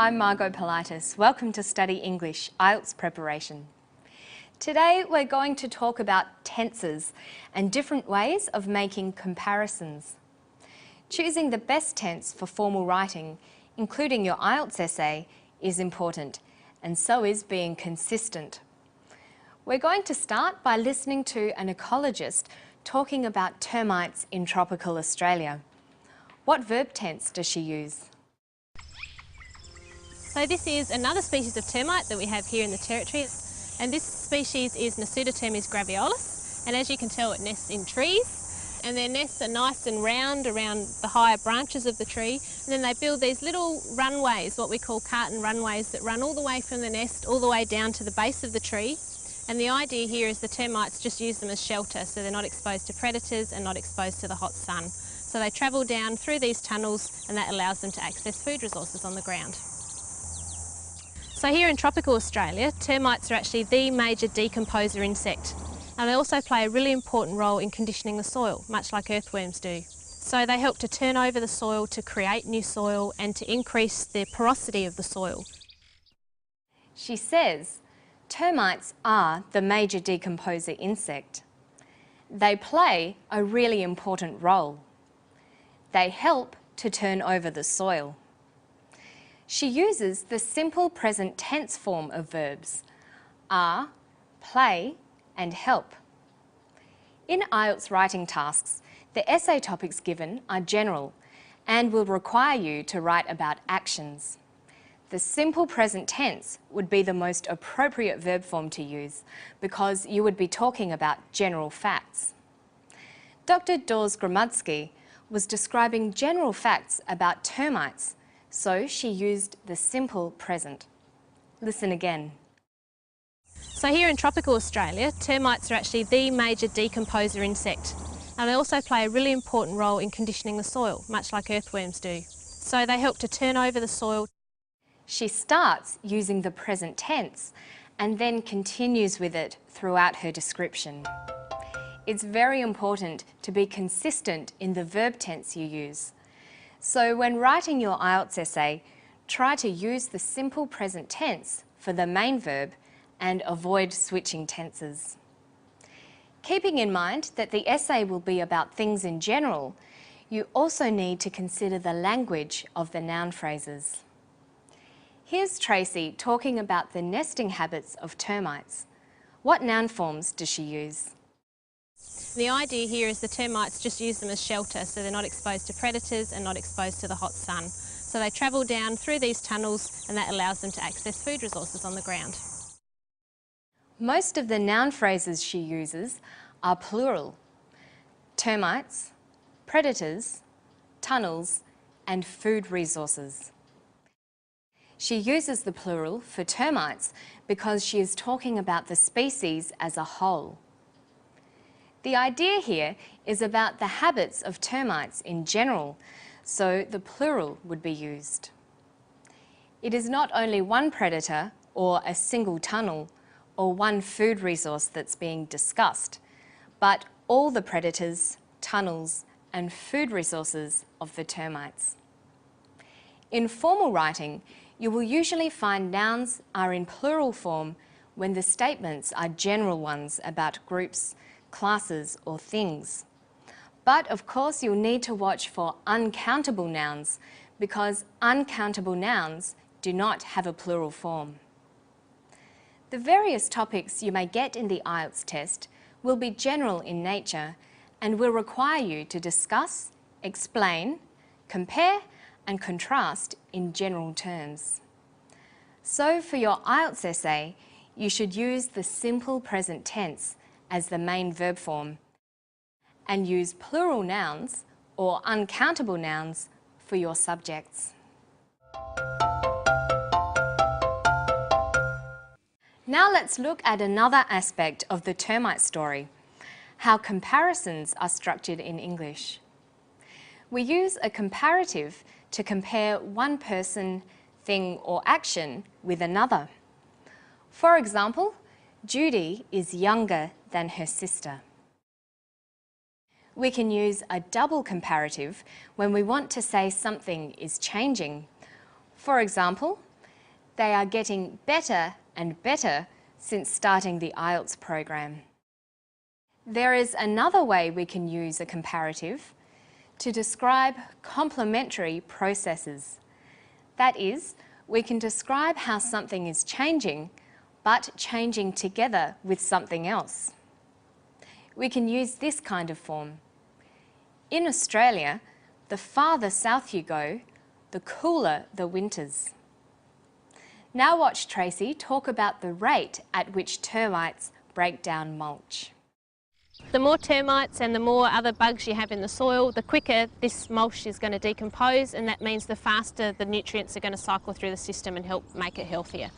I'm Margot Politis. Welcome to Study English, IELTS preparation. Today we're going to talk about tenses and different ways of making comparisons. Choosing the best tense for formal writing, including your IELTS essay, is important, and so is being consistent. We're going to start by listening to an ecologist talking about termites in tropical Australia. What verb tense does she use? So this is another species of termite that we have here in the territory, and this species is Termites graveolus, and as you can tell it nests in trees, and their nests are nice and round around the higher branches of the tree, and then they build these little runways, what we call carton runways, that run all the way from the nest all the way down to the base of the tree. And the idea here is the termites just use them as shelter, so they're not exposed to predators and not exposed to the hot sun. So they travel down through these tunnels, and that allows them to access food resources on the ground. So here in tropical Australia, termites are actually the major decomposer insect, and they also play a really important role in conditioning the soil, much like earthworms do. So they help to turn over the soil to create new soil and to increase the porosity of the soil. She says termites are the major decomposer insect. They play a really important role. They help to turn over the soil. She uses the simple present tense form of verbs are, play and help. In IELTS writing tasks, the essay topics given are general and will require you to write about actions. The simple present tense would be the most appropriate verb form to use because you would be talking about general facts. Dr. Dawes Gramudsky was describing general facts about termites, so she used the simple present. Listen again. So here in tropical Australia, termites are actually the major decomposer insect, and they also play a really important role in conditioning the soil, much like earthworms do. So they help to turn over the soil. She starts using the present tense and then continues with it throughout her description. It's very important to be consistent in the verb tense you use. So when writing your IELTS essay, try to use the simple present tense for the main verb and avoid switching tenses. Keeping in mind that the essay will be about things in general, you also need to consider the language of the noun phrases. Here's Tracy talking about the nesting habits of termites. What noun forms does she use? The idea here is the termites just use them as shelter, so they're not exposed to predators and not exposed to the hot sun. So they travel down through these tunnels, and that allows them to access food resources on the ground. Most of the noun phrases she uses are plural. Termites, predators, tunnels, and food resources. She uses the plural for termites because she is talking about the species as a whole. The idea here is about the habits of termites in general, so the plural would be used. It is not only one predator or a single tunnel or one food resource that's being discussed, but all the predators, tunnels, and food resources of the termites. In formal writing, you will usually find nouns are in plural form when the statements are general ones about groups, classes or things. But of course you'll need to watch for uncountable nouns because uncountable nouns do not have a plural form. The various topics you may get in the IELTS test will be general in nature and will require you to discuss, explain, compare and contrast in general terms. So for your IELTS essay, you should use the simple present tense as the main verb form and use plural nouns or uncountable nouns for your subjects. Now let's look at another aspect of the termite story, how comparisons are structured in English. We use a comparative to compare one person, thing or action with another. For example, Judy is younger than her sister. We can use a double comparative when we want to say something is changing. For example, They are getting better and better since starting the IELTS program. There is another way we can use a comparative to describe complementary processes. That is, we can describe how something is changing, but changing together with something else. We can use this kind of form. In Australia, the farther south you go, the cooler the winters. Now watch Tracy talk about the rate at which termites break down mulch. The more termites and the more other bugs you have in the soil, the quicker this mulch is going to decompose, and that means the faster the nutrients are going to cycle through the system and help make it healthier.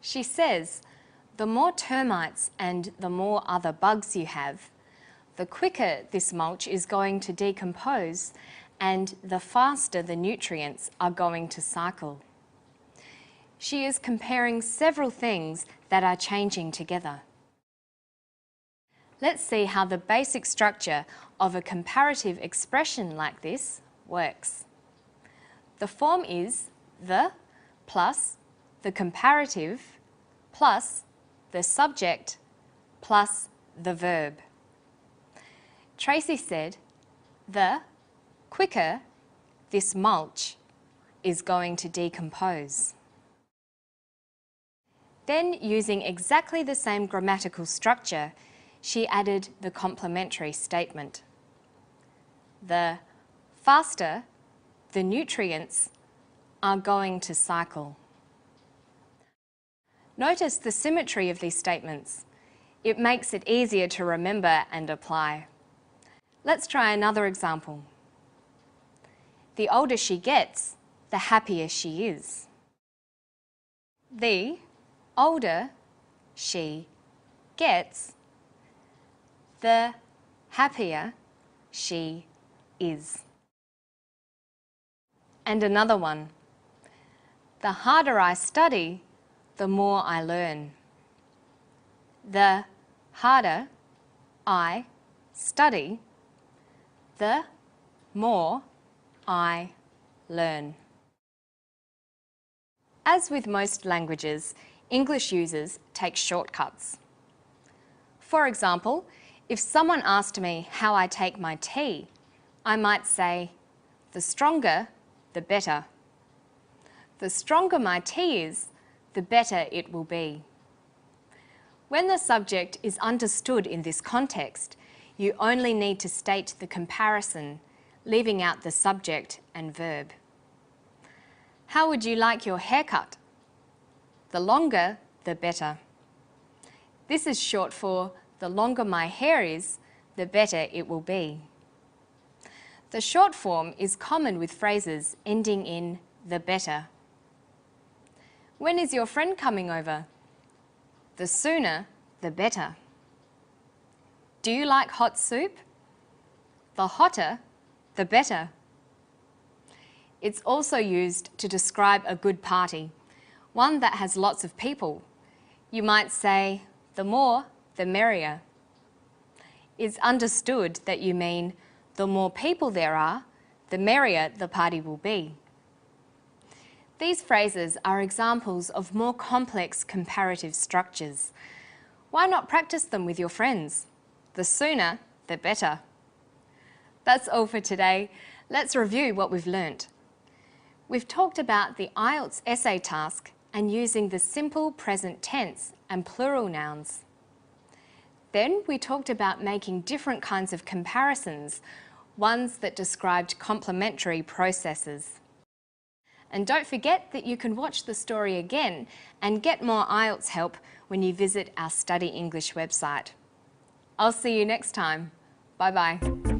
She says, the more termites and the more other bugs you have, the quicker this mulch is going to decompose and the faster the nutrients are going to cycle. She is comparing several things that are changing together. Let's see how the basic structure of a comparative expression like this works. The form is the plus the comparative plus the subject plus the verb. Tracy said, the quicker this mulch is going to decompose. Then, using exactly the same grammatical structure, she added the complementary statement. The faster the nutrients are going to cycle. Notice the symmetry of these statements. It makes it easier to remember and apply. Let's try another example. The older she gets, the happier she is. The older she gets, the happier she is. And another one. The harder I study, the more I learn. The harder I study, the more I learn. As with most languages, English users take shortcuts. For example, if someone asked me how I take my tea, I might say, the stronger, the better. The stronger my tea is, the better it will be. When the subject is understood in this context, you only need to state the comparison, leaving out the subject and verb. How would you like your haircut? The longer, the better. This is short for the longer my hair is, the better it will be. The short form is common with phrases ending in the better. When is your friend coming over? The sooner, the better. Do you like hot soup? The hotter, the better. It's also used to describe a good party, one that has lots of people. You might say, the more, the merrier. It's understood that you mean the more people there are, the merrier the party will be. These phrases are examples of more complex comparative structures. Why not practice them with your friends? The sooner, the better. That's all for today. Let's review what we've learnt. We've talked about the IELTS essay task and using the simple present tense and plural nouns. Then we talked about making different kinds of comparisons, ones that described complementary processes. And don't forget that you can watch the story again and get more IELTS help when you visit our Study English website. I'll see you next time. Bye-bye.